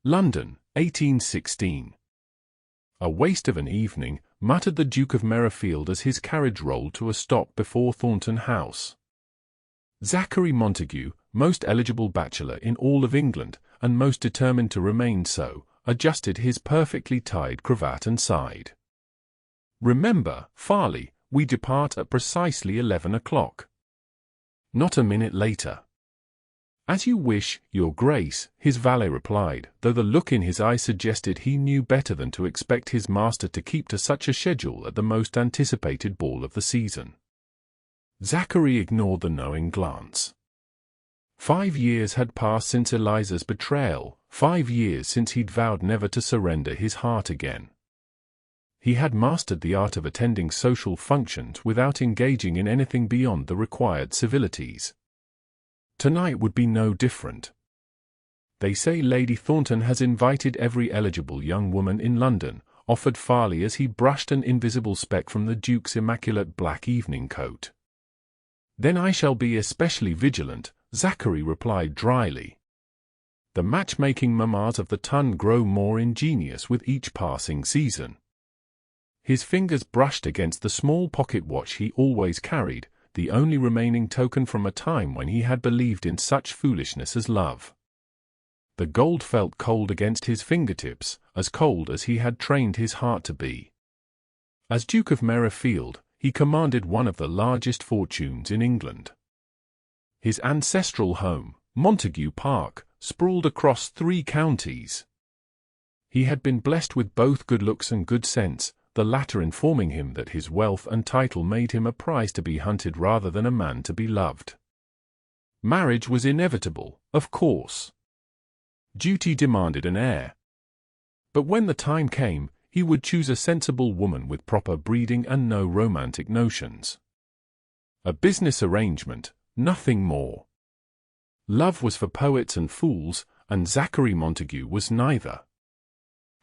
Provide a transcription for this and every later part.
London, 1816. A waste of an evening, muttered the Duke of Merryfield as his carriage rolled to a stop before Thornton House. Zachary Montague, most eligible bachelor in all of England, and most determined to remain so, adjusted his perfectly tied cravat and sighed. "Remember, Farley, we depart at precisely 11 o'clock. Not a minute later." "As you wish, Your Grace," his valet replied, though the look in his eye suggested he knew better than to expect his master to keep to such a schedule at the most anticipated ball of the season. Zachary ignored the knowing glance. 5 years had passed since Eliza's betrayal, 5 years since he'd vowed never to surrender his heart again. He had mastered the art of attending social functions without engaging in anything beyond the required civilities. Tonight would be no different. "They say Lady Thornton has invited every eligible young woman in London," offered Farley as he brushed an invisible speck from the Duke's immaculate black evening coat. "Then I shall be especially vigilant," Zachary replied dryly. "The matchmaking mammas of the ton grow more ingenious with each passing season." His fingers brushed against the small pocket watch he always carried, the only remaining token from a time when he had believed in such foolishness as love. The gold felt cold against his fingertips, as cold as he had trained his heart to be. As Duke of Merryfield, he commanded one of the largest fortunes in England. His ancestral home, Montague Park, sprawled across 3 counties. He had been blessed with both good looks and good sense, the latter informing him that his wealth and title made him a prize to be hunted rather than a man to be loved. Marriage was inevitable, of course. Duty demanded an heir. But when the time came, he would choose a sensible woman with proper breeding and no romantic notions. A business arrangement, nothing more. Love was for poets and fools, and Zachary Montague was neither.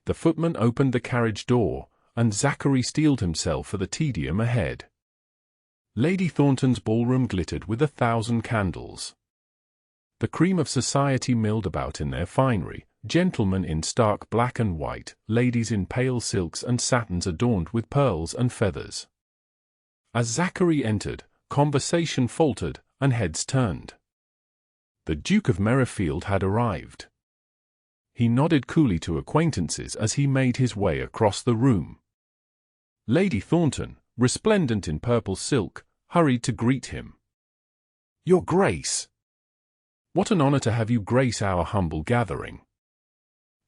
The footman opened the carriage door, and Zachary steeled himself for the tedium ahead. Lady Thornton's ballroom glittered with 1,000 candles. The cream of society milled about in their finery, gentlemen in stark black and white, ladies in pale silks and satins adorned with pearls and feathers. As Zachary entered, conversation faltered, and heads turned. The Duke of Merryfield had arrived. He nodded coolly to acquaintances as he made his way across the room. Lady Thornton, resplendent in purple silk, hurried to greet him. "Your Grace! What an honor to have you grace our humble gathering."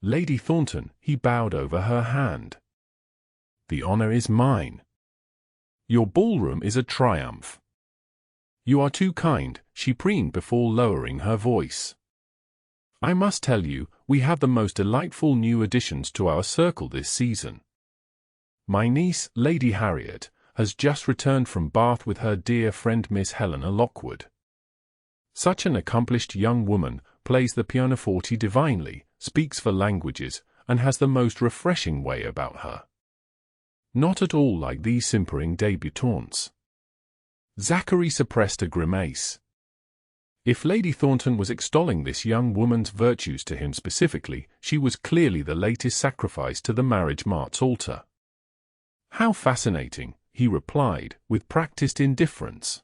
"Lady Thornton," he bowed over her hand. "The honor is mine. Your ballroom is a triumph." "You are too kind," she preened before lowering her voice. "I must tell you, we have the most delightful new additions to our circle this season. My niece, Lady Harriet, has just returned from Bath with her dear friend Miss Helena Lockwood. Such an accomplished young woman, plays the pianoforte divinely, speaks 4 languages, and has the most refreshing way about her. Not at all like these simpering débutantes." Zachary suppressed a grimace. If Lady Thornton was extolling this young woman's virtues to him specifically, she was clearly the latest sacrifice to the marriage mart's altar. "How fascinating," he replied, with practiced indifference.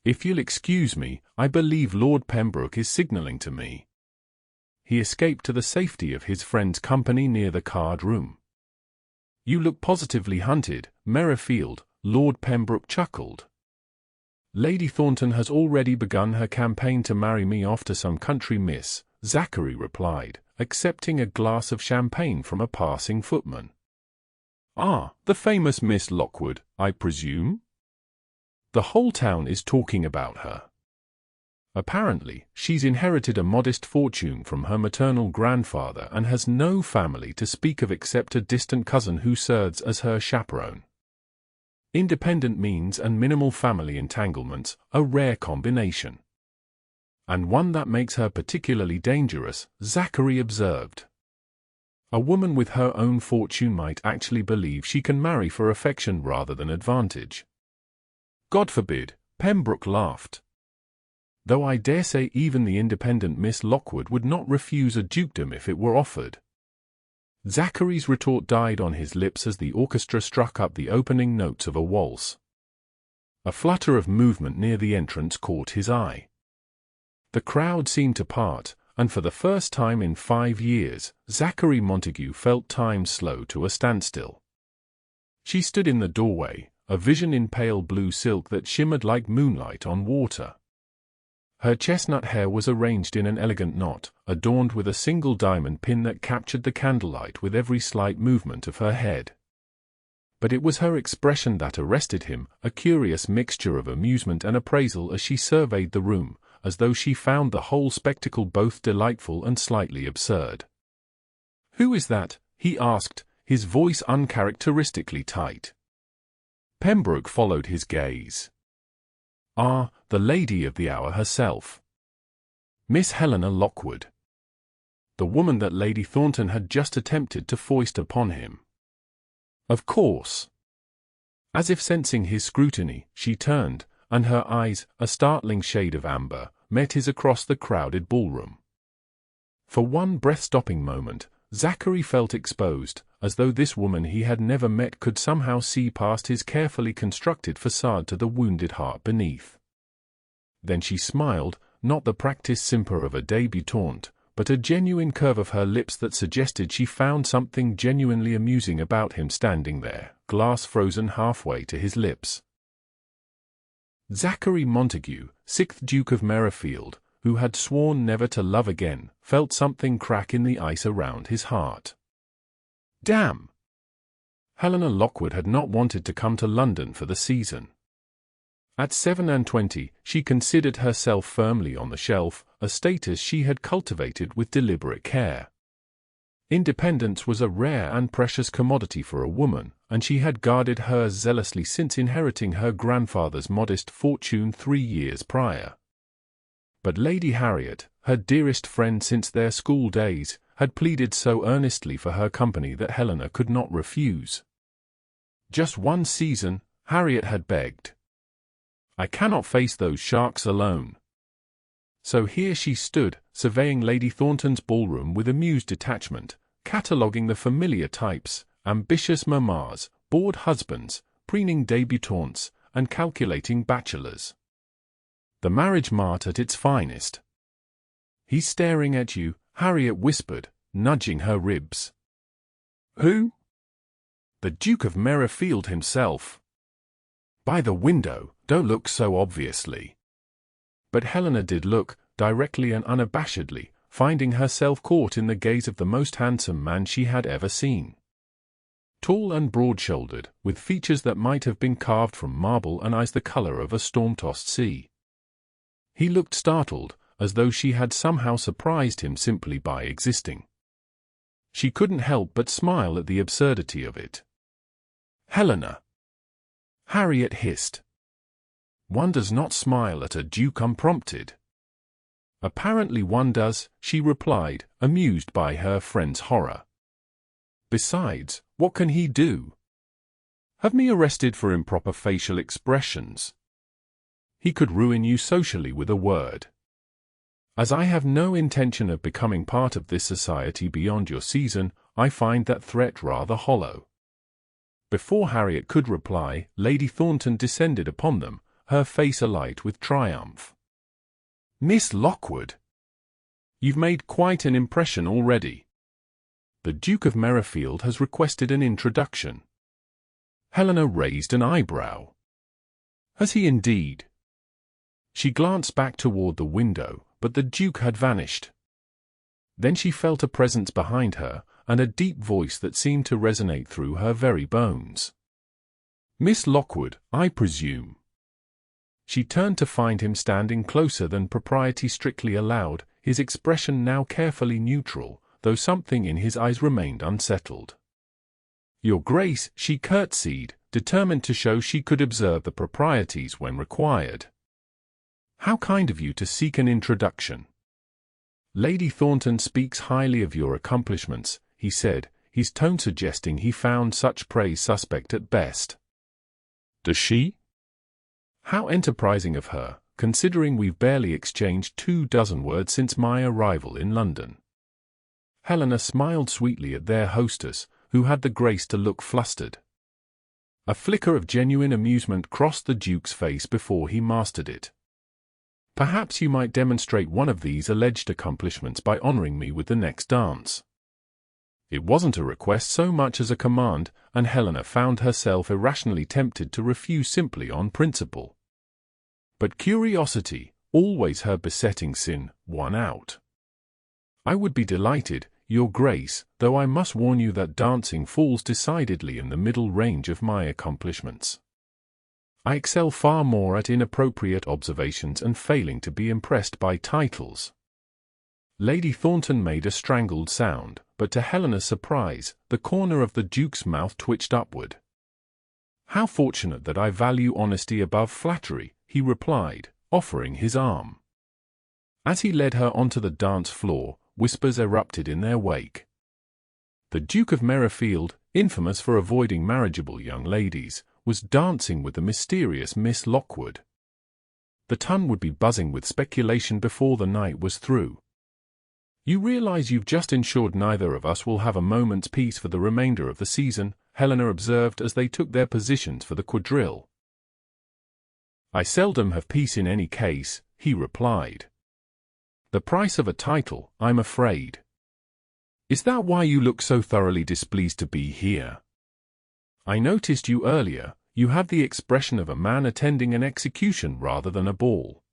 "If you'll excuse me, I believe Lord Pembroke is signaling to me." He escaped to the safety of his friend's company near the card room. "You look positively hunted, Merryfield," Lord Pembroke chuckled. "Lady Thornton has already begun her campaign to marry me off to some country miss," Zachary replied, accepting a glass of champagne from a passing footman. "Ah, the famous Miss Lockwood, I presume? The whole town is talking about her. Apparently, she's inherited a modest fortune from her maternal grandfather and has no family to speak of except a distant cousin who serves as her chaperone. Independent means and minimal family entanglements, a rare combination. And one that makes her particularly dangerous," Zachary observed. "A woman with her own fortune might actually believe she can marry for affection rather than advantage." "God forbid," Pembroke laughed. though I dare say even the independent Miss Lockwood would not refuse a dukedom if it were offered." Zachary's retort died on his lips as the orchestra struck up the opening notes of a waltz. A flutter of movement near the entrance caught his eye. The crowd seemed to part, and for the first time in 5 years, Zachary Montague felt time slow to a standstill. She stood in the doorway, a vision in pale blue silk that shimmered like moonlight on water. Her chestnut hair was arranged in an elegant knot, adorned with a single diamond pin that captured the candlelight with every slight movement of her head. But it was her expression that arrested him, a curious mixture of amusement and appraisal as she surveyed the room, as though she found the whole spectacle both delightful and slightly absurd. "Who is that?" he asked, his voice uncharacteristically tight. Pembroke followed his gaze. "Ah, the lady of the hour herself. Miss Helena Lockwood. The woman that Lady Thornton had just attempted to foist upon him." "Of course." As if sensing his scrutiny, she turned, and her eyes, a startling shade of amber, met his across the crowded ballroom. For one breath-stopping moment, Zachary felt exposed, as though this woman he had never met could somehow see past his carefully constructed facade to the wounded heart beneath. Then she smiled, not the practiced simper of a débutante, but a genuine curve of her lips that suggested she found something genuinely amusing about him standing there, glass frozen halfway to his lips. Zachary Montague, 6th Duke of Merryfield, who had sworn never to love again, felt something crack in the ice around his heart. Damn! Helena Lockwood had not wanted to come to London for the season. At 27, she considered herself firmly on the shelf, a status she had cultivated with deliberate care. Independence was a rare and precious commodity for a woman, and she had guarded hers zealously since inheriting her grandfather's modest fortune 3 years prior. But Lady Harriet, her dearest friend since their school days, had pleaded so earnestly for her company that Helena could not refuse. "Just one season," Harriet had begged. "I cannot face those sharks alone." So here she stood, surveying Lady Thornton's ballroom with amused detachment, cataloguing the familiar types, ambitious mammas, bored husbands, preening débutantes, and calculating bachelors. The marriage mart at its finest. "He's staring at you," Harriet whispered, nudging her ribs. "Who?" "The Duke of Merryfield himself." "By the window, don't look so obviously." But Helena did look, directly and unabashedly, finding herself caught in the gaze of the most handsome man she had ever seen. Tall and broad-shouldered, with features that might have been carved from marble and eyes the color of a storm-tossed sea. He looked startled, as though she had somehow surprised him simply by existing. She couldn't help but smile at the absurdity of it. "Helena!" Harriet hissed. "One does not smile at a duke unprompted." "Apparently one does," she replied, amused by her friend's horror. "Besides, what can he do? Have me arrested for improper facial expressions? He could ruin you socially with a word. As I have no intention of becoming part of this society beyond your season, I find that threat rather hollow." Before Harriet could reply, Lady Thornton descended upon them, her face alight with triumph. "Miss Lockwood! You've made quite an impression already. The Duke of Merryfield has requested an introduction." Helena raised an eyebrow. "Has he indeed?" She glanced back toward the window, but the Duke had vanished. Then she felt a presence behind her, and a deep voice that seemed to resonate through her very bones. "Miss Lockwood, I presume." She turned to find him standing closer than propriety strictly allowed, his expression now carefully neutral, though something in his eyes remained unsettled. "Your Grace," she curtsied, determined to show she could observe the proprieties when required. "How kind of you to seek an introduction." "Lady Thornton speaks highly of your accomplishments," he said, his tone suggesting he found such praise suspect at best. "Does she?" "How enterprising of her," considering we've barely exchanged 24 words since my arrival in London." Helena smiled sweetly at their hostess, who had the grace to look flustered. A flicker of genuine amusement crossed the Duke's face before he mastered it. "Perhaps you might demonstrate one of these alleged accomplishments by honoring me with the next dance." It wasn't a request so much as a command, and Helena found herself irrationally tempted to refuse simply on principle. But curiosity, always her besetting sin, won out. "I would be delighted, Your Grace, though I must warn you that dancing falls decidedly in the middle range of my accomplishments. I excel far more at inappropriate observations and failing to be impressed by titles." Lady Thornton made a strangled sound, but to Helena's surprise, the corner of the Duke's mouth twitched upward. "How fortunate that I value honesty above flattery," he replied, offering his arm. As he led her onto the dance floor, whispers erupted in their wake. The Duke of Merryfield, infamous for avoiding marriageable young ladies, was dancing with the mysterious Miss Lockwood. The ton would be buzzing with speculation before the night was through. "You realize you've just ensured neither of us will have a moment's peace for the remainder of the season," Helena observed as they took their positions for the quadrille. "I seldom have peace in any case," he replied. "The price of a title, I'm afraid." "Is that why you look so thoroughly displeased to be here? I noticed you earlier. You have the expression of a man attending an execution rather than a ball."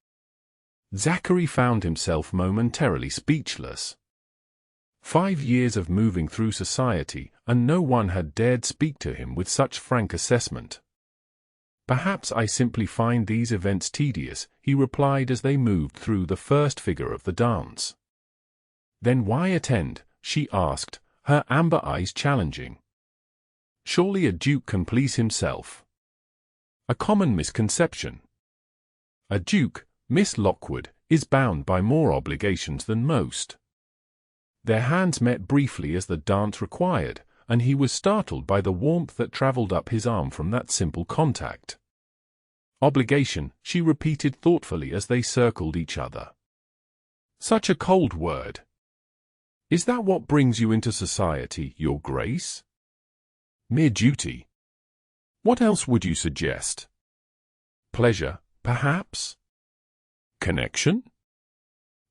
Zachary found himself momentarily speechless. 5 years of moving through society, and no one had dared speak to him with such frank assessment. "Perhaps I simply find these events tedious," he replied as they moved through the first figure of the dance. "Then why attend?" she asked, her amber eyes challenging. "Surely a duke can please himself." A common misconception. A duke, Miss Lockwood, is bound by more obligations than most. Their hands met briefly as the dance required, and he was startled by the warmth that traveled up his arm from that simple contact. "Obligation," she repeated thoughtfully as they circled each other. "Such a cold word. Is that what brings you into society, Your Grace?" "Mere duty. What else would you suggest?" "Pleasure, perhaps? Connection?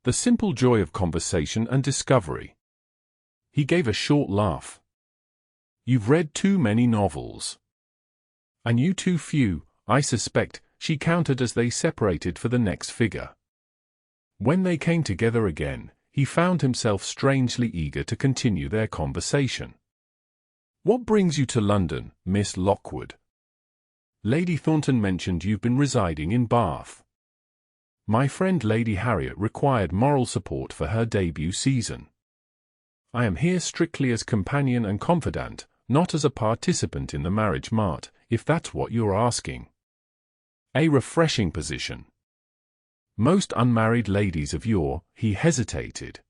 The simple joy of conversation and discovery." He gave a short laugh. "You've read too many novels." "I knew too few, I suspect," she countered as they separated for the next figure. When they came together again, he found himself strangely eager to continue their conversation. "What brings you to London, Miss Lockwood? Lady Thornton mentioned you've been residing in Bath. My friend Lady Harriet required moral support for her debut season. I am here strictly as companion and confidant, not as a participant in the marriage mart, if that's what you're asking." A refreshing position. "Most unmarried ladies of your," he hesitated.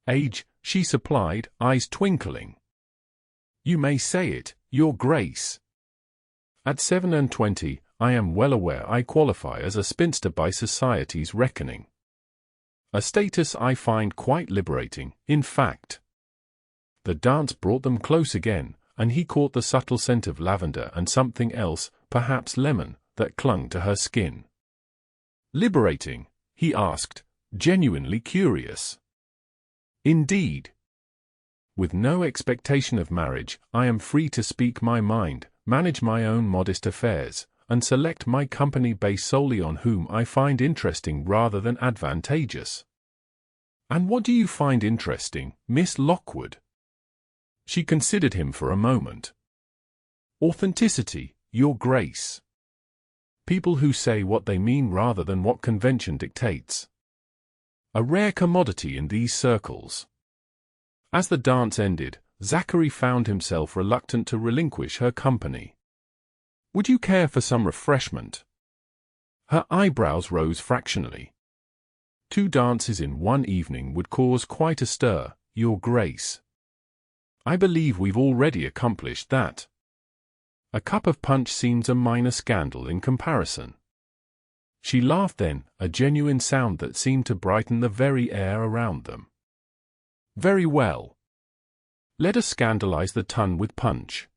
"Age," she supplied, eyes twinkling. "You may say it, Your Grace. At 27, I am well aware I qualify as a spinster by society's reckoning. A status I find quite liberating, in fact." The dance brought them close again, and he caught the subtle scent of lavender and something else, perhaps lemon, that clung to her skin. "Liberating?" he asked, genuinely curious. "Indeed. With no expectation of marriage, I am free to speak my mind, manage my own modest affairs, and select my company based solely on whom I find interesting rather than advantageous." "And what do you find interesting, Miss Lockwood?" She considered him for a moment. "Authenticity, Your Grace. People who say what they mean rather than what convention dictates. A rare commodity in these circles." As the dance ended, Zachary found himself reluctant to relinquish her company. "Would you care for some refreshment?" Her eyebrows rose fractionally. 2 dances in one evening would cause quite a stir, Your Grace. I believe we've already accomplished that. A cup of punch seems a minor scandal in comparison." She laughed then, a genuine sound that seemed to brighten the very air around them. Very well. Let us scandalize the ton with punch.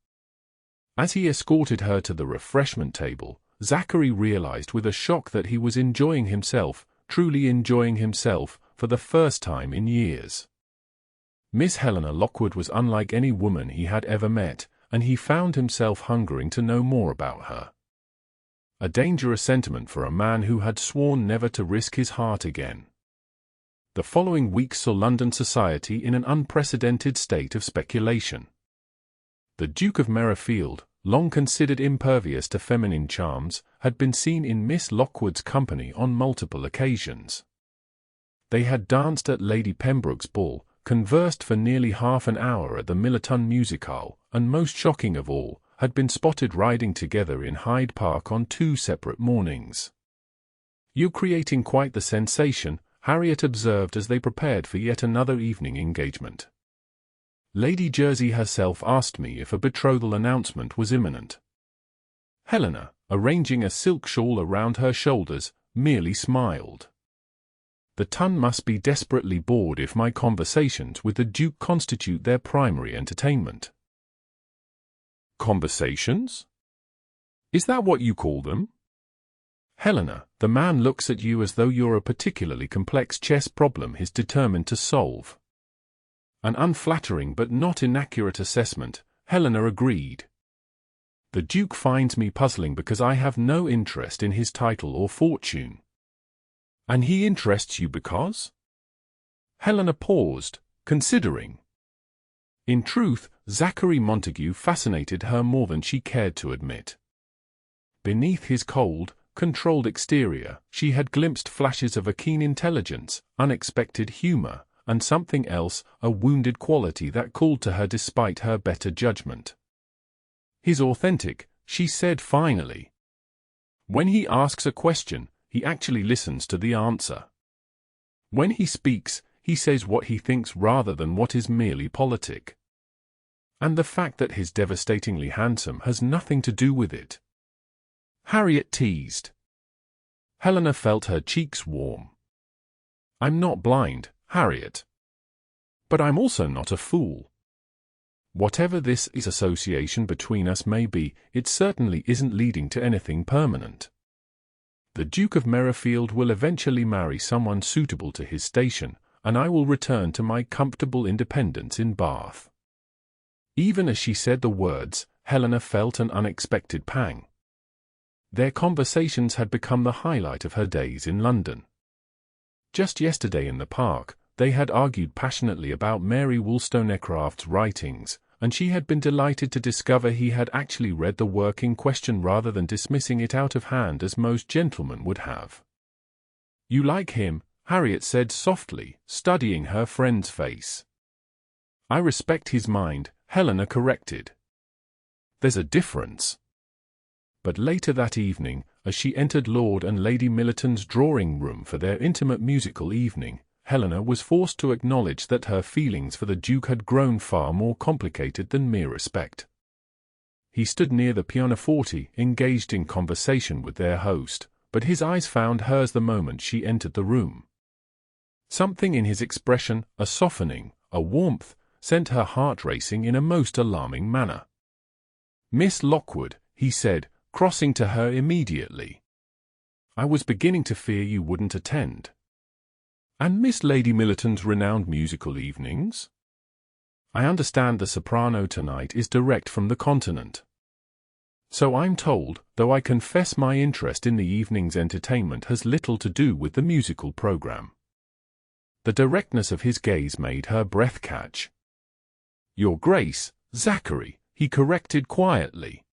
As he escorted her to the refreshment table, Zachary realized with a shock that he was enjoying himself, truly enjoying himself, for the first time in years. Miss Helena Lockwood was unlike any woman he had ever met, and he found himself hungering to know more about her. A dangerous sentiment for a man who had sworn never to risk his heart again. The following week saw London society in an unprecedented state of speculation. The Duke of Merryfield, long considered impervious to feminine charms, had been seen in Miss Lockwood's company on multiple occasions. They had danced at Lady Pembroke's ball, conversed for nearly half an hour at the Millerton music hall, and most shocking of all, had been spotted riding together in Hyde Park on 2 separate mornings. "You're creating quite the sensation," Harriet observed as they prepared for yet another evening engagement. "Lady Jersey herself asked me if a betrothal announcement was imminent." Helena, arranging a silk shawl around her shoulders, merely smiled. "The ton must be desperately bored if my conversations with the Duke constitute their primary entertainment." "Conversations? Is that what you call them?" "Helena, the man looks at you as though you're a particularly complex chess problem he's determined to solve." An unflattering but not inaccurate assessment, Helena agreed. "The Duke finds me puzzling because I have no interest in his title or fortune." "And he interests you because?" Helena paused, considering. In truth, Zachary Montague fascinated her more than she cared to admit. Beneath his cold, controlled exterior, she had glimpsed flashes of a keen intelligence, unexpected humor, and something else, a wounded quality that called to her despite her better judgment. "He's authentic," she said finally. "When he asks a question, he actually listens to the answer. When he speaks, he says what he thinks rather than what is merely politic. And the fact that he's devastatingly handsome has nothing to do with it." Harriet teased. Helena felt her cheeks warm. "I'm not blind, Harriet. But I'm also not a fool. Whatever this association between us may be, it certainly isn't leading to anything permanent. The Duke of Merryfield will eventually marry someone suitable to his station, and I will return to my comfortable independence in Bath." Even as she said the words, Helena felt an unexpected pang. Their conversations had become the highlight of her days in London. Just yesterday in the park, they had argued passionately about Mary Wollstonecraft's writings, and she had been delighted to discover he had actually read the work in question rather than dismissing it out of hand as most gentlemen would have. "You like him," Harriet said softly, studying her friend's face. "I respect his mind," Helena corrected. "There's a difference." But later that evening, as she entered Lord and Lady Millerton's drawing room for their intimate musical evening, Helena was forced to acknowledge that her feelings for the Duke had grown far more complicated than mere respect. He stood near the pianoforte, engaged in conversation with their host, but his eyes found hers the moment she entered the room. Something in his expression, a softening, a warmth, sent her heart racing in a most alarming manner. "Miss Lockwood," he said, crossing to her immediately. "I was beginning to fear you wouldn't attend." "And Miss Lady Millerton's renowned musical evenings?" "I understand the soprano tonight is direct from the continent." "So I'm told, though I confess my interest in the evening's entertainment has little to do with the musical program." The directness of his gaze made her breath catch. "Your Grace, Zachary," he corrected quietly.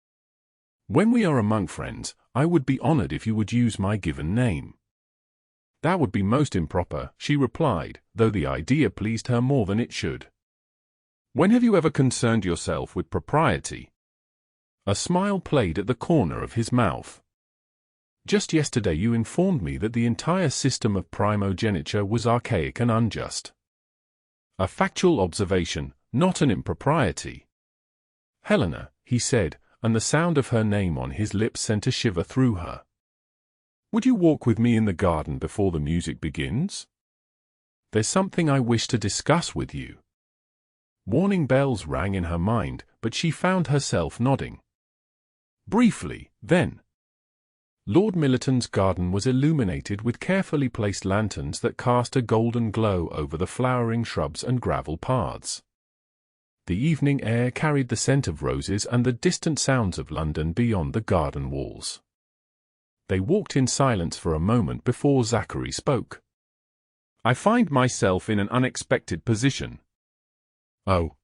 "When we are among friends, I would be honored if you would use my given name." "That would be most improper," she replied, though the idea pleased her more than it should. "When have you ever concerned yourself with propriety?" A smile played at the corner of his mouth. "Just yesterday you informed me that the entire system of primogeniture was archaic and unjust." "A factual observation, not an impropriety." "Helena," he said, and the sound of her name on his lips sent a shiver through her. Would you walk with me in the garden before the music begins? There's something I wish to discuss with you. Warning bells rang in her mind, but she found herself nodding. Briefly, then. Lord Millerton's garden was illuminated with carefully placed lanterns that cast a golden glow over the flowering shrubs and gravel paths. The evening air carried the scent of roses and the distant sounds of London beyond the garden walls. They walked in silence for a moment before Zachary spoke. I find myself in an unexpected position. Oh.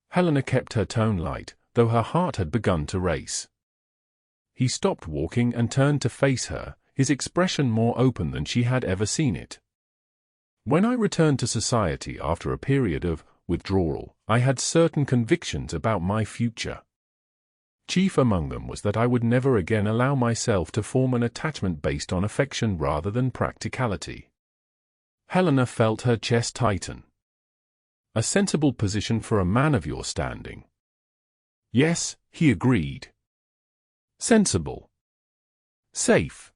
Helena kept her tone light, though her heart had begun to race. He stopped walking and turned to face her, his expression more open than she had ever seen it. When I returned to society after a period of withdrawal, I had certain convictions about my future. Chief among them was that I would never again allow myself to form an attachment based on affection rather than practicality. Helena felt her chest tighten. A sensible position for a man of your standing. Yes, he agreed. Sensible. Safe.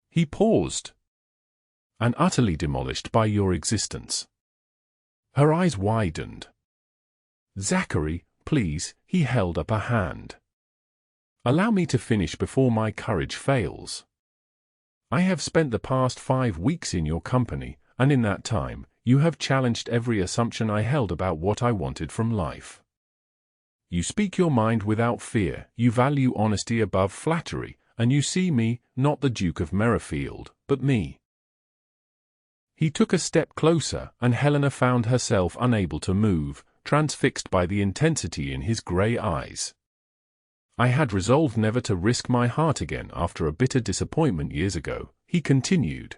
He paused. And utterly demolished by your existence. Her eyes widened. Zachary, please, he held up a hand. Allow me to finish before my courage fails. I have spent the past 5 weeks in your company, and in that time, you have challenged every assumption I held about what I wanted from life. You speak your mind without fear, you value honesty above flattery, and you see me, not the Duke of Merryfield, but me. He took a step closer, and Helena found herself unable to move, transfixed by the intensity in his grey eyes. I had resolved never to risk my heart again after a bitter disappointment years ago, he continued.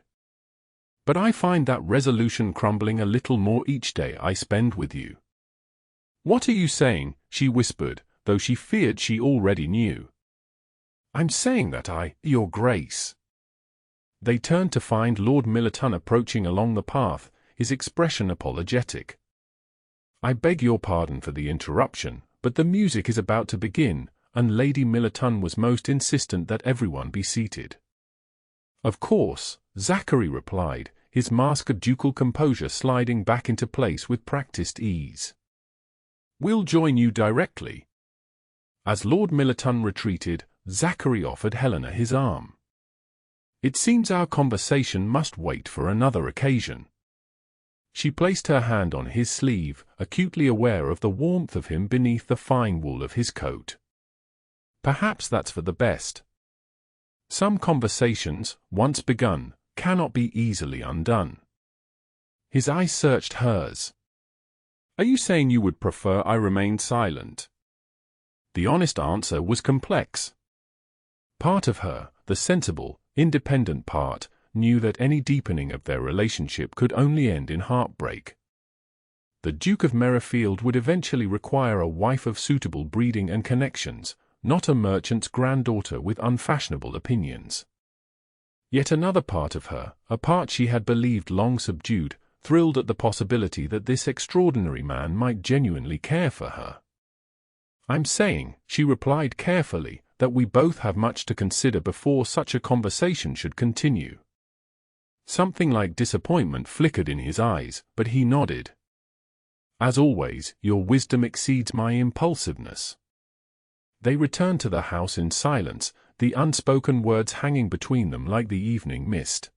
But I find that resolution crumbling a little more each day I spend with you. What are you saying? She whispered, though she feared she already knew. I'm saying that Your Grace. They turned to find Lord Millerton approaching along the path, his expression apologetic. I beg your pardon for the interruption, but the music is about to begin, and Lady Millerton was most insistent that everyone be seated. Of course, Zachary replied, his mask of ducal composure sliding back into place with practiced ease. We'll join you directly. As Lord Millerton retreated, Zachary offered Helena his arm. It seems our conversation must wait for another occasion. She placed her hand on his sleeve, acutely aware of the warmth of him beneath the fine wool of his coat. Perhaps that's for the best. Some conversations, once begun, cannot be easily undone. His eyes searched hers. Are you saying you would prefer I remained silent? The honest answer was complex. Part of her, the sensible, independent part, knew that any deepening of their relationship could only end in heartbreak. The Duke of Merryfield would eventually require a wife of suitable breeding and connections, not a merchant's granddaughter with unfashionable opinions. Yet another part of her, a part she had believed long subdued, thrilled at the possibility that this extraordinary man might genuinely care for her. I'm saying, she replied carefully, that we both have much to consider before such a conversation should continue. Something like disappointment flickered in his eyes, but he nodded. As always, your wisdom exceeds my impulsiveness. They returned to the house in silence, the unspoken words hanging between them like the evening mist.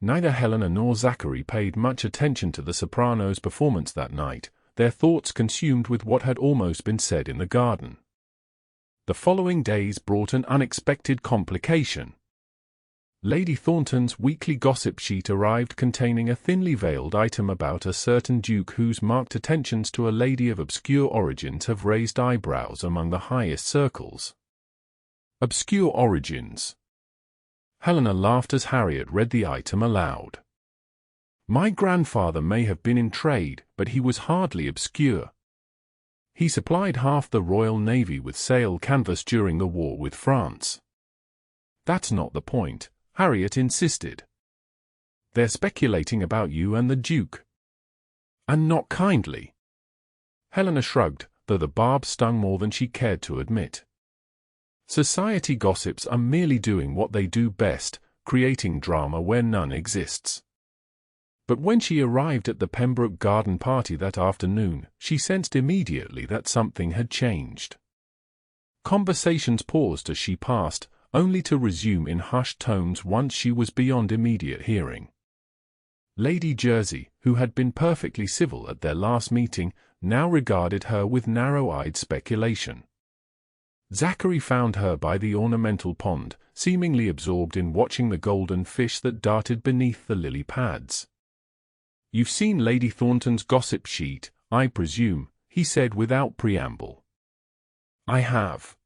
Neither Helena nor Zachary paid much attention to the soprano's performance that night, their thoughts consumed with what had almost been said in the garden. The following days brought an unexpected complication. Lady Thornton's weekly gossip sheet arrived containing a thinly veiled item about a certain duke whose marked attentions to a lady of obscure origins have raised eyebrows among the highest circles. Obscure origins. Helena laughed as Harriet read the item aloud. My grandfather may have been in trade, but he was hardly obscure. He supplied half the Royal Navy with sail canvas during the war with France. That's not the point, Harriet insisted. They're speculating about you and the Duke. And not kindly. Helena shrugged, though the barb stung more than she cared to admit. Society gossips are merely doing what they do best, creating drama where none exists. But when she arrived at the Pembroke garden party that afternoon, she sensed immediately that something had changed. Conversations paused as she passed, only to resume in hushed tones once she was beyond immediate hearing. Lady Jersey, who had been perfectly civil at their last meeting, now regarded her with narrow-eyed speculation. Zachary found her by the ornamental pond, seemingly absorbed in watching the golden fish that darted beneath the lily pads. "You've seen Lady Thornton's gossip sheet, I presume," he said without preamble. "I have.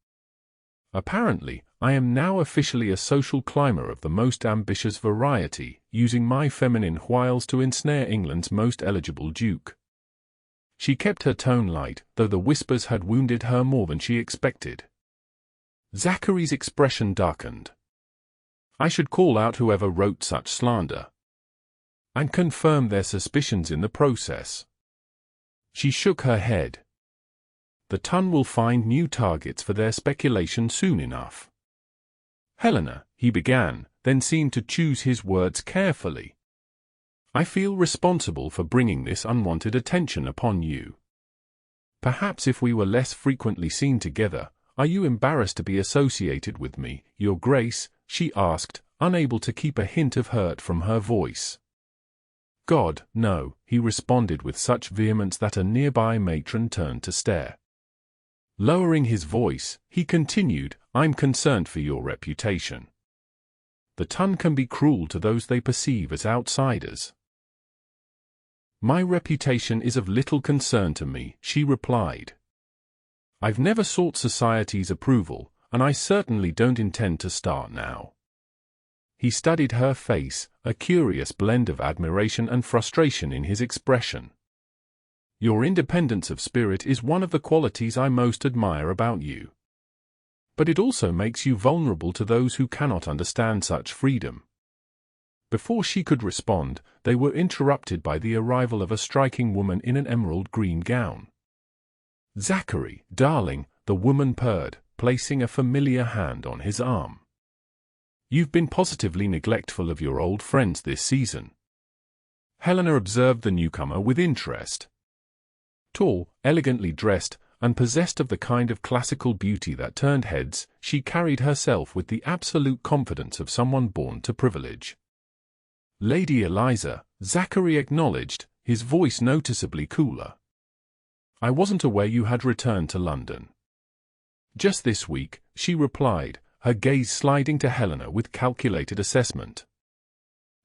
Apparently, I am now officially a social climber of the most ambitious variety, using my feminine wiles to ensnare England's most eligible duke." She kept her tone light, though the whispers had wounded her more than she expected. Zachary's expression darkened. "I should call out whoever wrote such slander, and confirm their suspicions in the process." She shook her head. "The Ton will find new targets for their speculation soon enough." "Helena," he began, then seemed to choose his words carefully. "I feel responsible for bringing this unwanted attention upon you. Perhaps if we were less frequently seen together, are you embarrassed to be associated with me, Your Grace?" she asked, unable to keep a hint of hurt from her voice. "God, no," he responded with such vehemence that a nearby matron turned to stare. Lowering his voice, he continued, "I'm concerned for your reputation. The Ton can be cruel to those they perceive as outsiders." "My reputation is of little concern to me," she replied. "I've never sought society's approval, and I certainly don't intend to start now." He studied her face, a curious blend of admiration and frustration in his expression. "Your independence of spirit is one of the qualities I most admire about you. But it also makes you vulnerable to those who cannot understand such freedom." Before she could respond, they were interrupted by the arrival of a striking woman in an emerald green gown. "Zachary, darling," the woman purred, placing a familiar hand on his arm. "You've been positively neglectful of your old friends this season." Helena observed the newcomer with interest. Tall, elegantly dressed, and possessed of the kind of classical beauty that turned heads, she carried herself with the absolute confidence of someone born to privilege. "Lady Eliza," Zachary acknowledged, his voice noticeably cooler. "I wasn't aware you had returned to London." "Just this week," she replied, her gaze sliding to Helena with calculated assessment.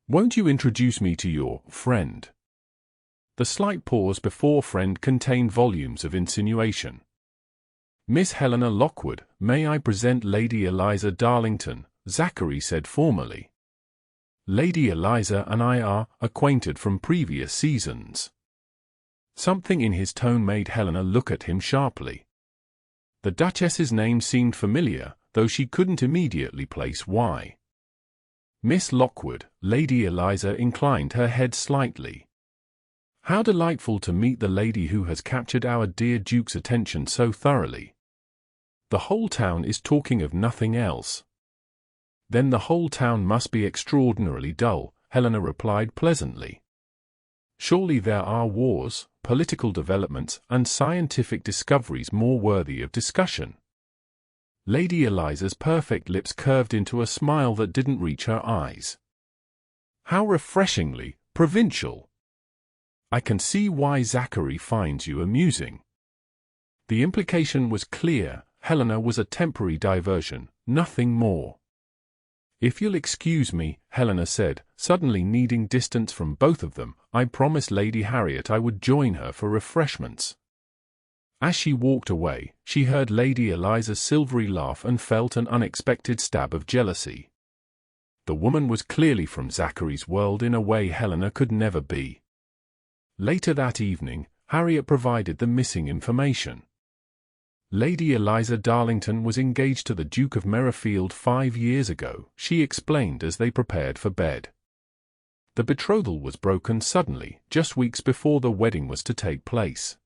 "Won't you introduce me to your friend?" The slight pause before friend contained volumes of insinuation. "Miss Helena Lockwood, may I present Lady Eliza Darlington," Zachary said formally. "Lady Eliza and I are acquainted from previous seasons." Something in his tone made Helena look at him sharply. The Duchess's name seemed familiar, though she couldn't immediately place why. "Miss Lockwood," Lady Eliza inclined her head slightly. "How delightful to meet the lady who has captured our dear Duke's attention so thoroughly. The whole town is talking of nothing else." "Then the whole town must be extraordinarily dull," Helena replied pleasantly. "Surely there are wars, political developments, and scientific discoveries more worthy of discussion." Lady Eliza's perfect lips curved into a smile that didn't reach her eyes. "How refreshingly provincial! I can see why Zachary finds you amusing." The implication was clear. Helena was a temporary diversion, nothing more. "If you'll excuse me," Helena said, suddenly needing distance from both of them, "I promised Lady Harriet I would join her for refreshments." As she walked away, she heard Lady Eliza's silvery laugh and felt an unexpected stab of jealousy. The woman was clearly from Zachary's world in a way Helena could never be. Later that evening, Harriet provided the missing information. Lady Eliza Darlington was engaged to the Duke of Merryfield 5 years ago, she explained as they prepared for bed. The betrothal was broken suddenly, just weeks before the wedding was to take place.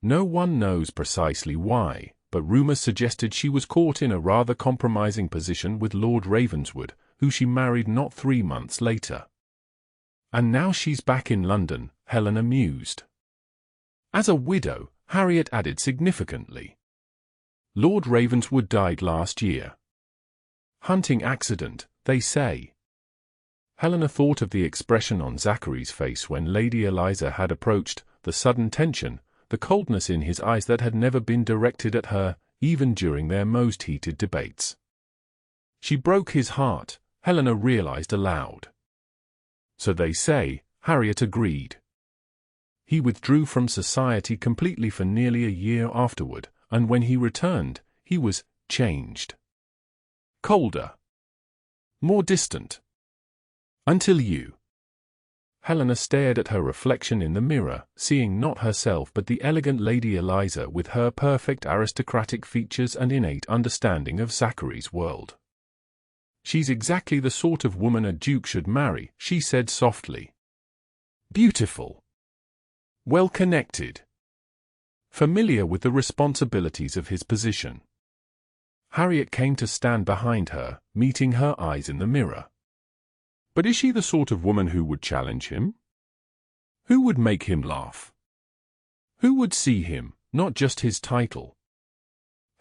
No one knows precisely why, but rumours suggested she was caught in a rather compromising position with Lord Ravenswood, who she married not 3 months later. And now she's back in London, Helena mused. As a widow, Harriet added significantly. Lord Ravenswood died last year. Hunting accident, they say. Helena thought of the expression on Zachary's face when Lady Eliza had approached, the sudden tension, the coldness in his eyes that had never been directed at her, even during their most heated debates. She broke his heart, Helena realized aloud. So they say, Harriet agreed. He withdrew from society completely for nearly a year afterward, and when he returned, he was changed. Colder. More distant. Until you. Helena stared at her reflection in the mirror, seeing not herself but the elegant Lady Eliza with her perfect aristocratic features and innate understanding of Zachary's world. She's exactly the sort of woman a duke should marry, she said softly. Beautiful. Well-connected. Familiar with the responsibilities of his position. Harriet came to stand behind her, meeting her eyes in the mirror. But is she the sort of woman who would challenge him? Who would make him laugh? Who would see him, not just his title?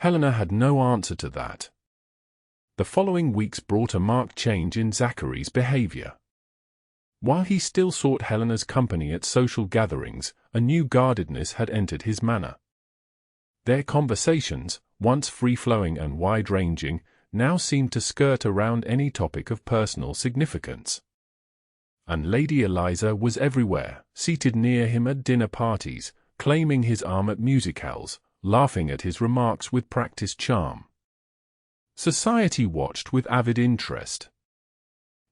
Helena had no answer to that. The following weeks brought a marked change in Zachary's behavior. While he still sought Helena's company at social gatherings, a new guardedness had entered his manner. Their conversations, once free-flowing and wide-ranging, now seemed to skirt around any topic of personal significance. And Lady Eliza was everywhere, seated near him at dinner parties, claiming his arm at musicales, laughing at his remarks with practiced charm. Society watched with avid interest.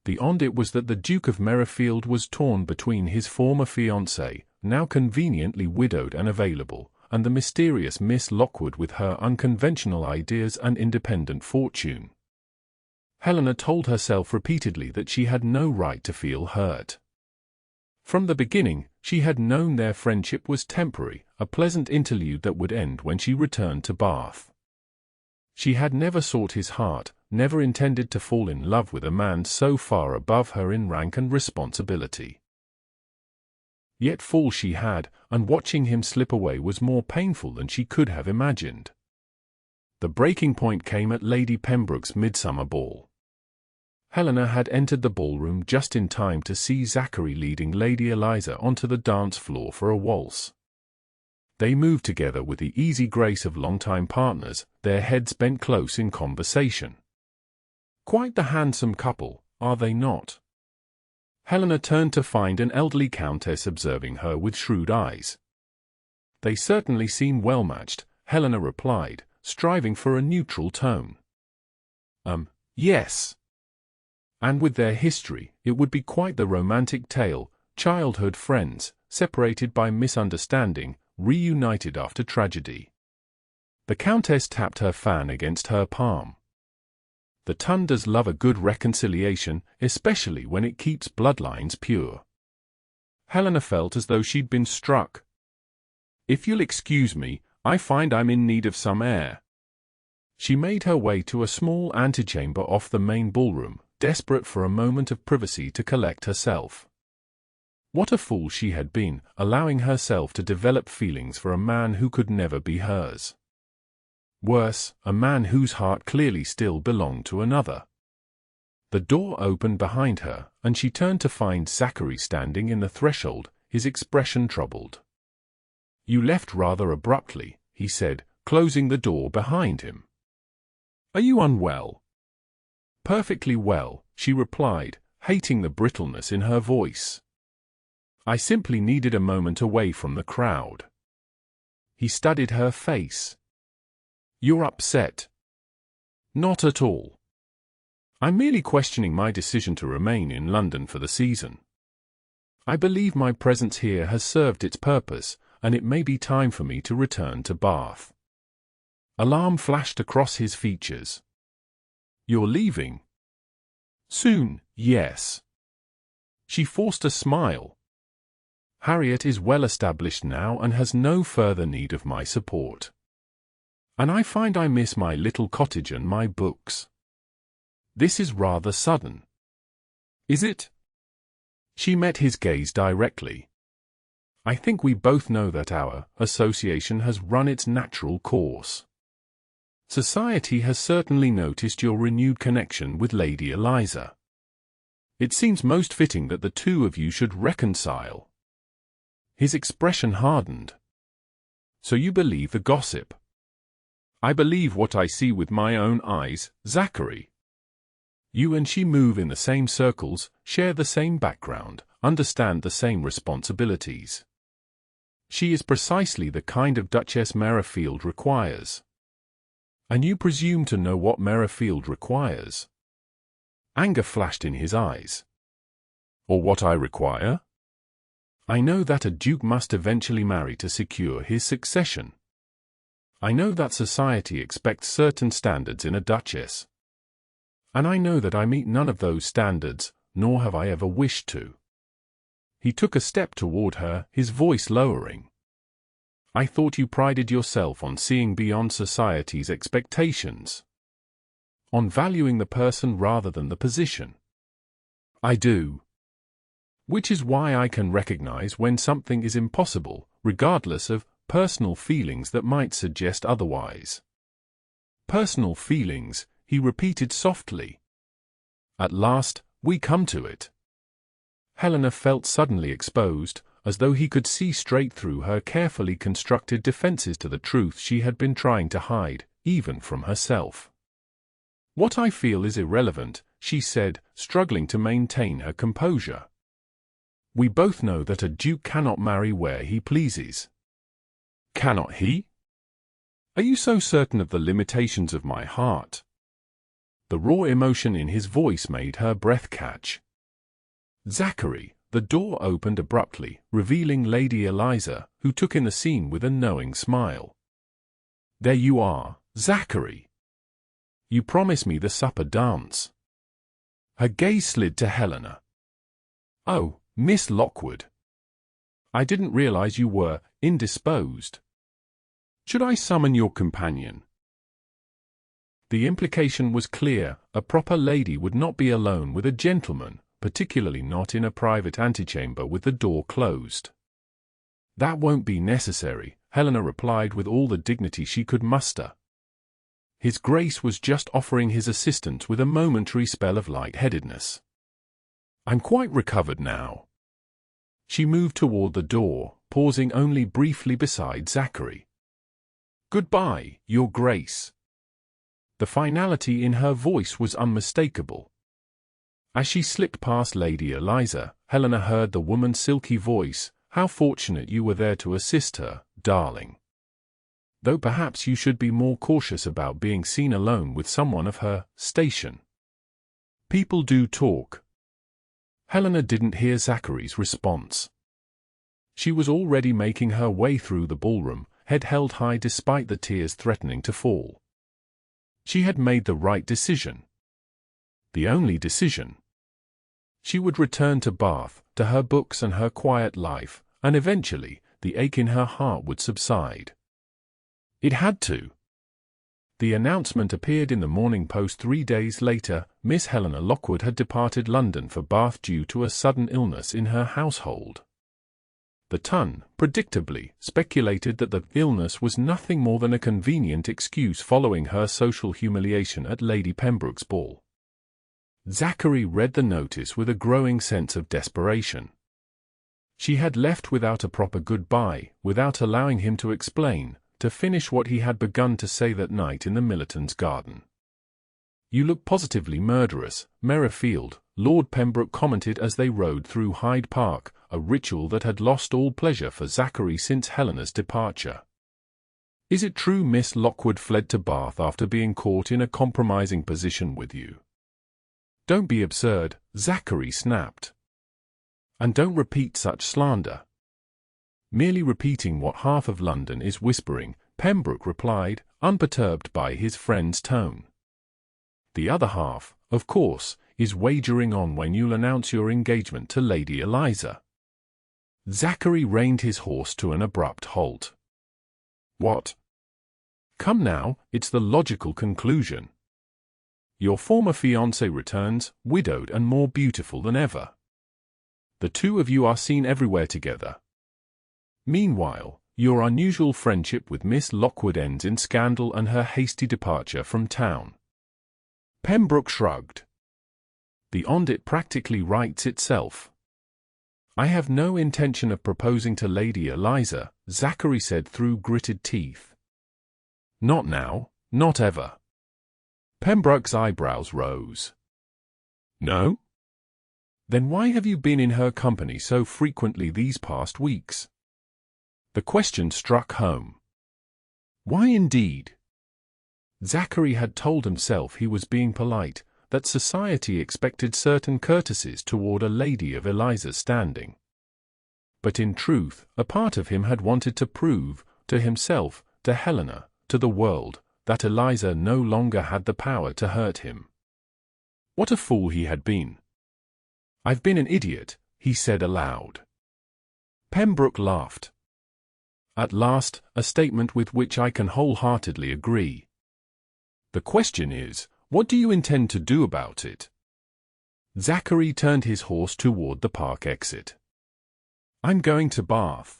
The end it was that the Duke of Merryfield was torn between his former fiancée, now conveniently widowed and available, and the mysterious Miss Lockwood with her unconventional ideas and independent fortune. Helena told herself repeatedly that she had no right to feel hurt. From the beginning, she had known their friendship was temporary, a pleasant interlude that would end when she returned to Bath. She had never sought his heart, never intended to fall in love with a man so far above her in rank and responsibility. Yet fall she had, and watching him slip away was more painful than she could have imagined. The breaking point came at Lady Pembroke's midsummer ball. Helena had entered the ballroom just in time to see Zachary leading Lady Eliza onto the dance floor for a waltz. They moved together with the easy grace of longtime partners, their heads bent close in conversation. Quite the handsome couple, are they not? Helena turned to find an elderly countess observing her with shrewd eyes. They certainly seem well matched, Helena replied, striving for a neutral tone. Yes. And with their history, it would be quite the romantic tale, childhood friends, separated by misunderstanding, reunited after tragedy. The countess tapped her fan against her palm. The Tunders love a good reconciliation, especially when it keeps bloodlines pure. Helena felt as though she'd been struck. If you'll excuse me, I find I'm in need of some air. She made her way to a small antechamber off the main ballroom, desperate for a moment of privacy to collect herself. What a fool she had been, allowing herself to develop feelings for a man who could never be hers. Worse, a man whose heart clearly still belonged to another. The door opened behind her, and she turned to find Zachary standing in the threshold, his expression troubled. "You left rather abruptly," he said, closing the door behind him. "Are you unwell?" "Perfectly well," she replied, hating the brittleness in her voice. "I simply needed a moment away from the crowd." He studied her face. "You're upset." "Not at all. I'm merely questioning my decision to remain in London for the season. I believe my presence here has served its purpose, and it may be time for me to return to Bath." Alarm flashed across his features. "You're leaving?" "Soon, yes." She forced a smile. "Harriet is well established now and has no further need of my support. And I find I miss my little cottage and my books. This is rather sudden. Is it? She met his gaze directly. I think we both know that our association has run its natural course. Society has certainly noticed your renewed connection with Lady Eliza. It seems most fitting that the two of you should reconcile. His expression hardened. So you believe the gossip? I believe what I see with my own eyes, Zachary. You and she move in the same circles, share the same background, understand the same responsibilities. She is precisely the kind of Duchess Merryfield requires. And you presume to know what Merryfield requires. Anger flashed in his eyes. Or what I require? I know that a duke must eventually marry to secure his succession. I know that society expects certain standards in a duchess. And I know that I meet none of those standards, nor have I ever wished to. He took a step toward her, his voice lowering. I thought you prided yourself on seeing beyond society's expectations. On valuing the person rather than the position. I do. Which is why I can recognize when something is impossible, regardless of personal feelings that might suggest otherwise. Personal feelings, he repeated softly. At last, we come to it. Helena felt suddenly exposed, as though he could see straight through her carefully constructed defenses to the truth she had been trying to hide, even from herself. What I feel is irrelevant, she said, struggling to maintain her composure. We both know that a duke cannot marry where he pleases. Cannot he? Are you so certain of the limitations of my heart? The raw emotion in his voice made her breath catch. Zachary, the door opened abruptly, revealing Lady Eliza, who took in the scene with a knowing smile. There you are, Zachary. You promised me the supper dance. Her gaze slid to Helena. Oh, Miss Lockwood. I didn't realize you were indisposed. Should I summon your companion? The implication was clear, a proper lady would not be alone with a gentleman, particularly not in a private antechamber with the door closed. That won't be necessary, Helena replied with all the dignity she could muster. His Grace was just offering his assistance with a momentary spell of lightheadedness. I'm quite recovered now. She moved toward the door, pausing only briefly beside Zachary. Goodbye, Your Grace. The finality in her voice was unmistakable. As she slipped past Lady Eliza, Helena heard the woman's silky voice, How fortunate you were there to assist her, darling. Though perhaps you should be more cautious about being seen alone with someone of her station. People do talk. Helena didn't hear Zachary's response. She was already making her way through the ballroom, head held high despite the tears threatening to fall. She had made the right decision. The only decision. She would return to Bath, to her books and her quiet life, and eventually, the ache in her heart would subside. It had to. The announcement appeared in the Morning Post 3 days later. Miss Helena Lockwood had departed London for Bath due to a sudden illness in her household. The Ton, predictably, speculated that the illness was nothing more than a convenient excuse following her social humiliation at Lady Pembroke's ball. Zachary read the notice with a growing sense of desperation. She had left without a proper goodbye, without allowing him to explain, to finish what he had begun to say that night in the Millerton's garden. You look positively murderous, Merryfield, Lord Pembroke commented as they rode through Hyde Park, a ritual that had lost all pleasure for Zachary since Helena's departure. Is it true Miss Lockwood fled to Bath after being caught in a compromising position with you? Don't be absurd, Zachary snapped. And don't repeat such slander. Merely repeating what half of London is whispering, Pembroke replied, unperturbed by his friend's tone. The other half, of course, is wagering on when you'll announce your engagement to Lady Eliza. Zachary reined his horse to an abrupt halt. What? Come now, it's the logical conclusion. Your former fiancé returns, widowed and more beautiful than ever. The two of you are seen everywhere together. Meanwhile, your unusual friendship with Miss Lockwood ends in scandal and her hasty departure from town. Pembroke shrugged. Beyond it practically writes itself. I have no intention of proposing to Lady Eliza, Zachary said through gritted teeth. Not now, not ever. Pembroke's eyebrows rose. No? Then why have you been in her company so frequently these past weeks? The question struck home. Why indeed? Zachary had told himself he was being polite, that society expected certain courtesies toward a lady of Eliza's standing. But in truth, a part of him had wanted to prove, to himself, to Helena, to the world, that Eliza no longer had the power to hurt him. What a fool he had been. I've been an idiot, he said aloud. Pembroke laughed. At last, a statement with which I can wholeheartedly agree. The question is, what do you intend to do about it? Zachary turned his horse toward the park exit. I'm going to Bath.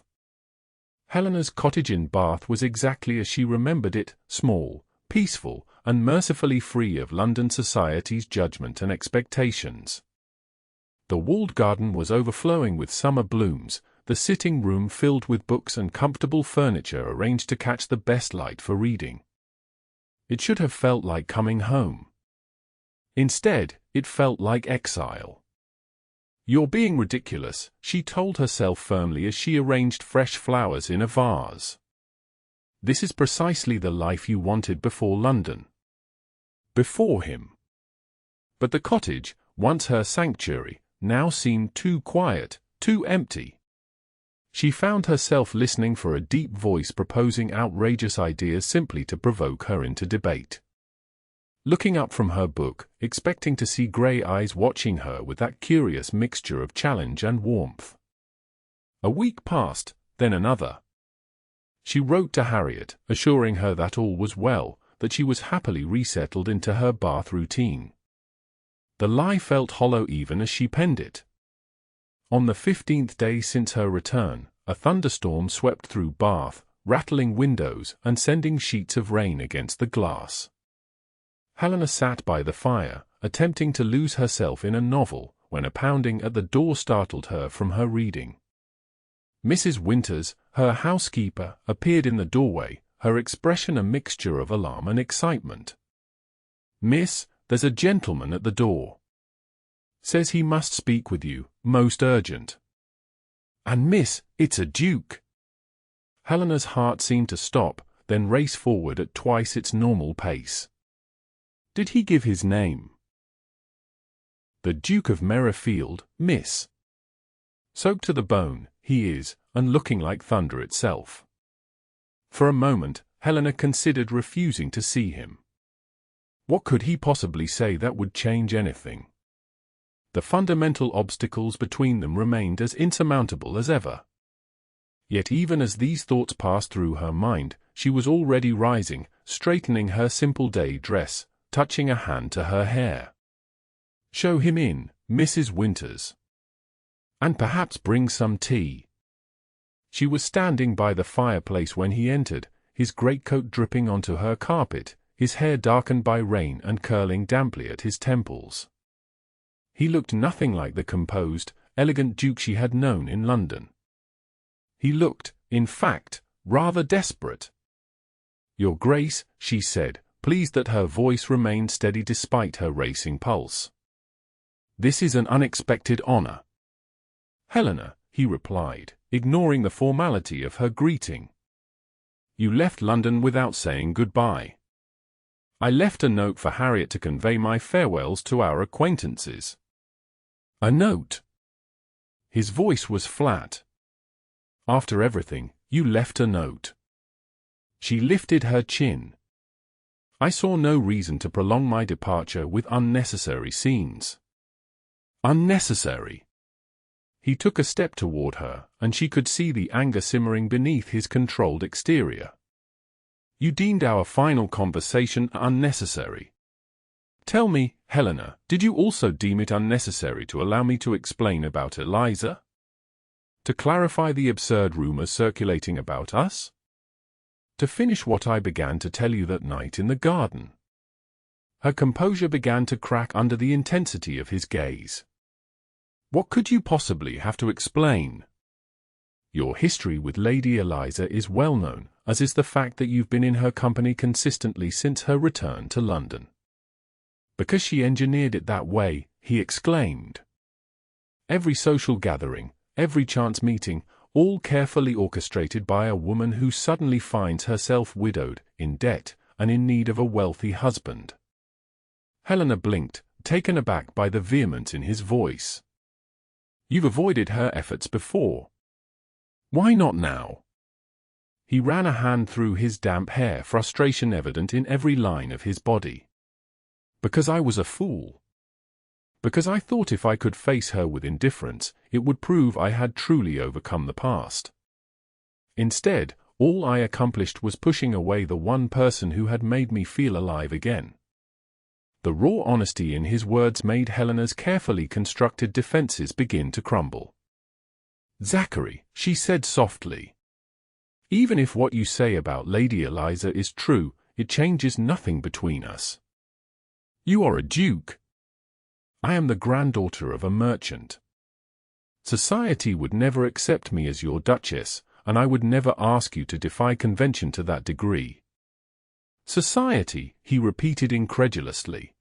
Helena's cottage in Bath was exactly as she remembered it, small, peaceful, and mercifully free of London society's judgment and expectations. The walled garden was overflowing with summer blooms, the sitting room filled with books and comfortable furniture arranged to catch the best light for reading. It should have felt like coming home. Instead, it felt like exile. You're being ridiculous, she told herself firmly as she arranged fresh flowers in a vase. This is precisely the life you wanted before London. Before him. But the cottage, once her sanctuary, now seemed too quiet, too empty. She found herself listening for a deep voice proposing outrageous ideas simply to provoke her into debate. Looking up from her book, expecting to see grey eyes watching her with that curious mixture of challenge and warmth. A week passed, then another. She wrote to Harriet, assuring her that all was well, that she was happily resettled into her Bath routine. The lie felt hollow even as she penned it. On the 15th day since her return, a thunderstorm swept through Bath, rattling windows and sending sheets of rain against the glass. Helena sat by the fire, attempting to lose herself in a novel, when a pounding at the door startled her from her reading. Mrs. Winters, her housekeeper, appeared in the doorway, her expression a mixture of alarm and excitement. "Miss, there's a gentleman at the door. Says he must speak with you, most urgent. And miss, it's a duke." Helena's heart seemed to stop, then race forward at twice its normal pace. Did he give his name? The Duke of Merryfield, miss. Soaked to the bone, he is, and looking like thunder itself. For a moment, Helena considered refusing to see him. What could he possibly say that would change anything? The fundamental obstacles between them remained as insurmountable as ever. Yet even as these thoughts passed through her mind, she was already rising, straightening her simple day dress, touching a hand to her hair. Show him in, Mrs. Winters. And perhaps bring some tea. She was standing by the fireplace when he entered, his greatcoat dripping onto her carpet, his hair darkened by rain and curling damply at his temples. He looked nothing like the composed, elegant Duke she had known in London. He looked, in fact, rather desperate. "Your Grace," she said, pleased that her voice remained steady despite her racing pulse. "This is an unexpected honor." "Helena," he replied, ignoring the formality of her greeting. "You left London without saying goodbye." "I left a note for Harriet to convey my farewells to our acquaintances." "A note?" His voice was flat. "After everything, you left a note." She lifted her chin. "I saw no reason to prolong my departure with unnecessary scenes." Unnecessary? He took a step toward her, and she could see the anger simmering beneath his controlled exterior. You deemed our final conversation unnecessary. Tell me, Helena, did you also deem it unnecessary to allow me to explain about Eliza? To clarify the absurd rumors circulating about us? To finish what I began to tell you that night in the garden? Her composure began to crack under the intensity of his gaze. What could you possibly have to explain? Your history with Lady Eliza is well known, as is the fact that you've been in her company consistently since her return to London. Because she engineered it that way, he exclaimed. Every social gathering, every chance meeting, all carefully orchestrated by a woman who suddenly finds herself widowed, in debt, and in need of a wealthy husband. Helena blinked, taken aback by the vehemence in his voice. You've avoided her efforts before. Why not now? He ran a hand through his damp hair, frustration evident in every line of his body. Because I was a fool. Because I thought if I could face her with indifference, it would prove I had truly overcome the past. Instead, all I accomplished was pushing away the one person who had made me feel alive again. The raw honesty in his words made Helena's carefully constructed defenses begin to crumble. Zachary, she said softly. Even if what you say about Lady Eliza is true, it changes nothing between us. You are a duke. I am the granddaughter of a merchant. Society would never accept me as your duchess, and I would never ask you to defy convention to that degree. Society, he repeated incredulously.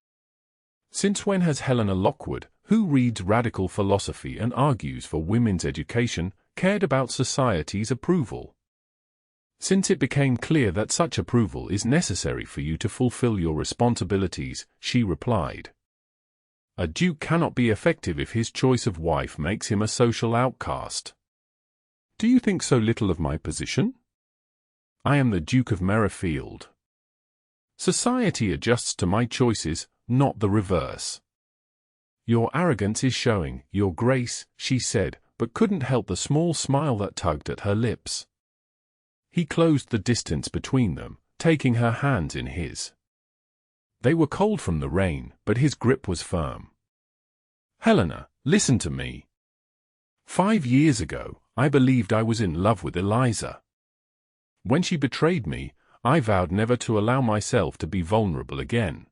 Since when has Helena Lockwood, who reads radical philosophy and argues for women's education, cared about society's approval? Since it became clear that such approval is necessary for you to fulfill your responsibilities, she replied. A duke cannot be effective if his choice of wife makes him a social outcast. Do you think so little of my position? I am the Duke of Merryfield. Society adjusts to my choices, not the reverse. Your arrogance is showing, Your Grace, she said, but couldn't help the small smile that tugged at her lips. He closed the distance between them, taking her hands in his. They were cold from the rain, but his grip was firm. Helena, listen to me. 5 years ago, I believed I was in love with Eliza. When she betrayed me, I vowed never to allow myself to be vulnerable again.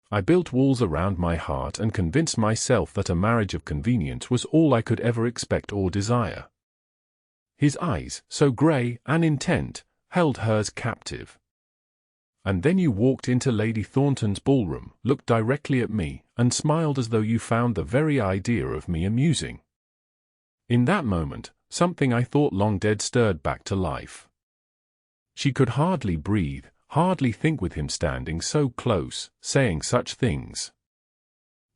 I built walls around my heart and convinced myself that a marriage of convenience was all I could ever expect or desire. His eyes, so grey and intent, held hers captive. And then you walked into Lady Thornton's ballroom, looked directly at me, and smiled as though you found the very idea of me amusing. In that moment, something I thought long dead stirred back to life. She could hardly breathe, hardly think with him standing so close, saying such things.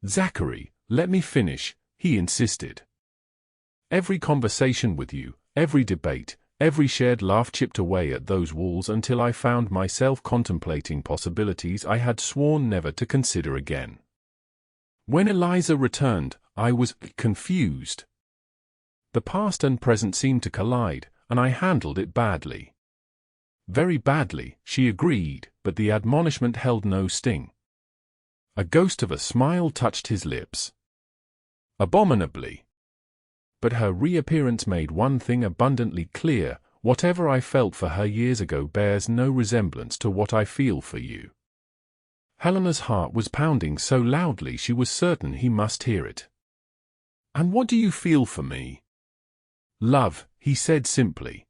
Zachary, let me finish, he insisted. Every conversation with you, every debate, every shared laugh chipped away at those walls until I found myself contemplating possibilities I had sworn never to consider again. When Eliza returned, I was confused. The past and present seemed to collide, and I handled it badly. Very badly, she agreed, but the admonishment held no sting. A ghost of a smile touched his lips. Abominably. But her reappearance made one thing abundantly clear: whatever I felt for her years ago bears no resemblance to what I feel for you. Helena's heart was pounding so loudly she was certain he must hear it. And what do you feel for me? Love, he said simply.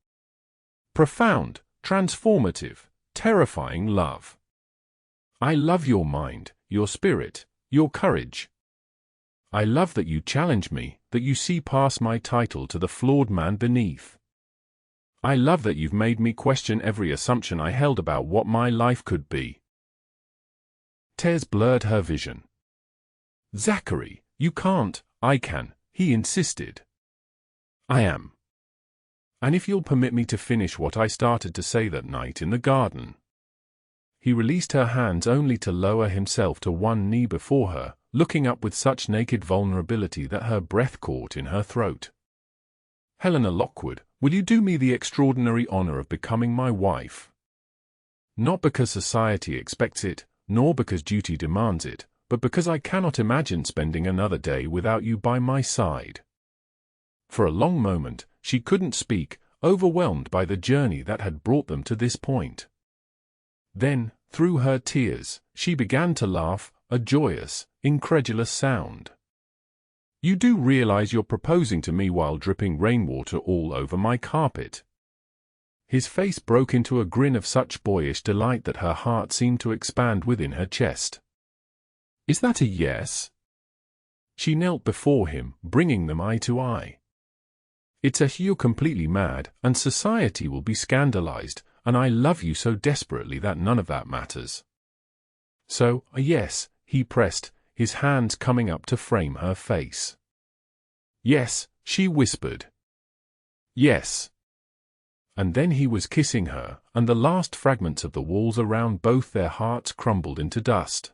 Profound, transformative, terrifying love. I love your mind, your spirit, your courage. I love that you challenge me, that you see past my title to the flawed man beneath. I love that you've made me question every assumption I held about what my life could be. Tears blurred her vision. Zachary, you can't. I can, he insisted. I am. And if you'll permit me to finish what I started to say that night in the garden. He released her hands only to lower himself to one knee before her, looking up with such naked vulnerability that her breath caught in her throat. Helena Lockwood, will you do me the extraordinary honor of becoming my wife? not because society expects it, nor because duty demands it, but because I cannot imagine spending another day without you by my side." For a long moment, she couldn't speak, overwhelmed by the journey that had brought them to this point. Then, through her tears, she began to laugh, a joyous, incredulous sound. "You do realize you're proposing to me while dripping rainwater all over my carpet?" His face broke into a grin of such boyish delight that her heart seemed to expand within her chest. "Is that a yes?" She knelt before him, bringing them eye to eye. "You're completely mad, and society will be scandalized, and I love you so desperately that none of that matters." "So, yes," he pressed, his hands coming up to frame her face. "Yes," she whispered. "Yes." And then he was kissing her, and the last fragments of the walls around both their hearts crumbled into dust.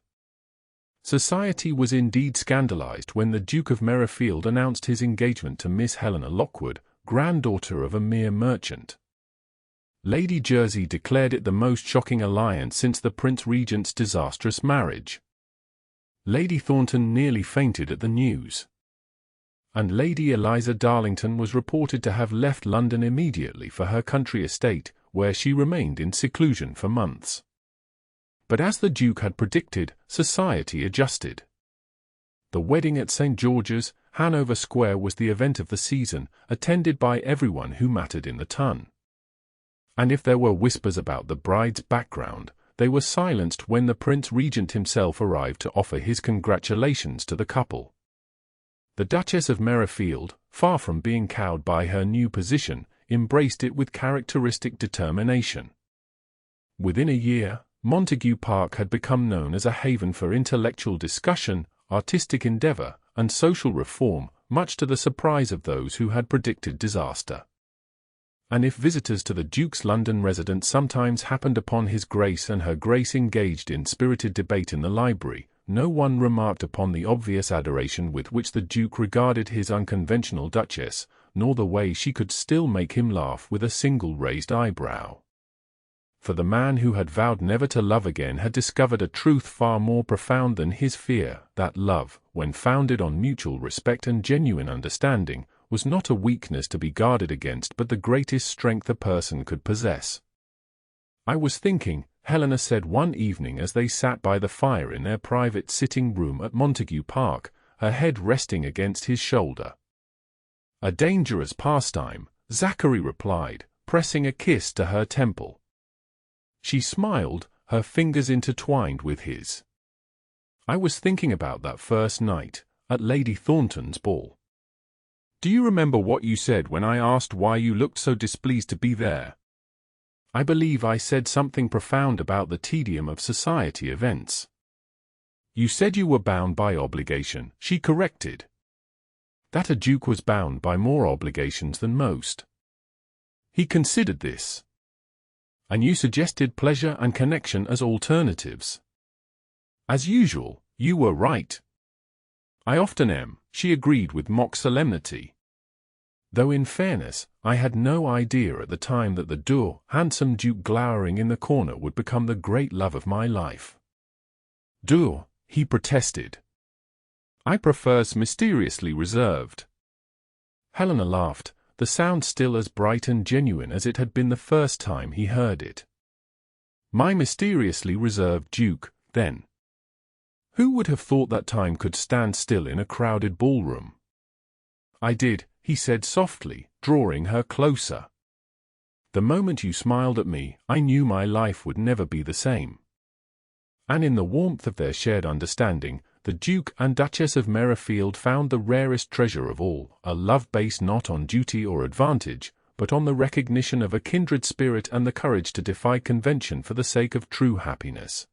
Society was indeed scandalized when the Duke of Merryfield announced his engagement to Miss Helena Lockwood, granddaughter of a mere merchant. Lady Jersey declared it the most shocking alliance since the Prince Regent's disastrous marriage. Lady Thornton nearly fainted at the news. And Lady Eliza Darlington was reported to have left London immediately for her country estate, where she remained in seclusion for months. But as the Duke had predicted, society adjusted. The wedding at St. George's, Hanover Square was the event of the season, attended by everyone who mattered in the ton. And if there were whispers about the bride's background, they were silenced when the Prince Regent himself arrived to offer his congratulations to the couple. The Duchess of Merryfield, far from being cowed by her new position, embraced it with characteristic determination. Within a year, Montague Park had become known as a haven for intellectual discussion, artistic endeavor, and social reform, much to the surprise of those who had predicted disaster. And if visitors to the Duke's London residence sometimes happened upon His Grace and Her Grace engaged in spirited debate in the library, no one remarked upon the obvious adoration with which the Duke regarded his unconventional Duchess, nor the way she could still make him laugh with a single raised eyebrow. For the man who had vowed never to love again had discovered a truth far more profound than his fear, that love, when founded on mutual respect and genuine understanding, was not a weakness to be guarded against but the greatest strength a person could possess. "I was thinking," Helena said one evening as they sat by the fire in their private sitting room at Montague Park, her head resting against his shoulder. "A dangerous pastime," Zachary replied, pressing a kiss to her temple. She smiled, her fingers intertwined with his. "I was thinking about that first night, at Lady Thornton's ball. Do you remember what you said when I asked why you looked so displeased to be there? I believe I said something profound about the tedium of society events." "You said you were bound by obligation," she corrected. "That a duke was bound by more obligations than most." He considered this. "And you suggested pleasure and connection as alternatives." "As usual, you were right." "I often am," she agreed with mock solemnity. "Though in fairness, I had no idea at the time that the handsome Duke glowering in the corner would become the great love of my life." He protested. "I prefers mysteriously reserved." Helena laughed, the sound still as bright and genuine as it had been the first time he heard it. "My mysteriously reserved Duke, then. Who would have thought that time could stand still in a crowded ballroom?" "I did," he said softly, drawing her closer. "The moment you smiled at me, I knew my life would never be the same." And in the warmth of their shared understanding, the Duke and Duchess of Merryfield found the rarest treasure of all, a love based not on duty or advantage, but on the recognition of a kindred spirit and the courage to defy convention for the sake of true happiness.